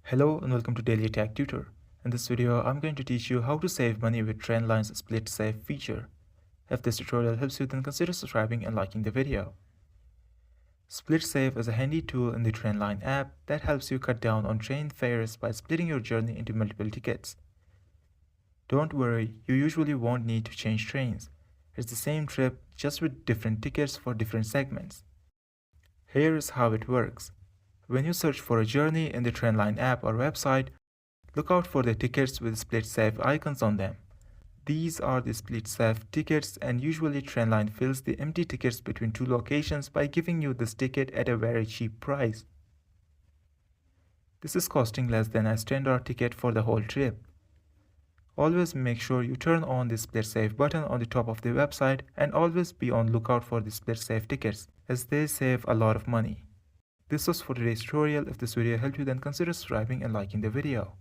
Hello and welcome to Daily Tech Tutor. In this video, I'm going to teach you how to save money with Trainline's SplitSave feature. If this tutorial helps you, then consider subscribing and liking the video. SplitSave is a handy tool in the Trainline app that helps you cut down on train fares by splitting your journey into multiple tickets. Don't worry, you usually won't need to change trains. It's the same trip, just with different tickets for different segments. Here is how it works. When you search for a journey in the Trainline app or website, look out for the tickets with SplitSave icons on them. These are the SplitSave tickets, and usually Trainline fills the empty tickets between two locations by giving you this ticket at a very cheap price. This is costing less than a standard ticket for the whole trip. Always make sure you turn on the SplitSave button on the top of the website, and always be on lookout for the SplitSave tickets, as they save a lot of money. This was for today's tutorial. If this video helped you, then consider subscribing and liking the video.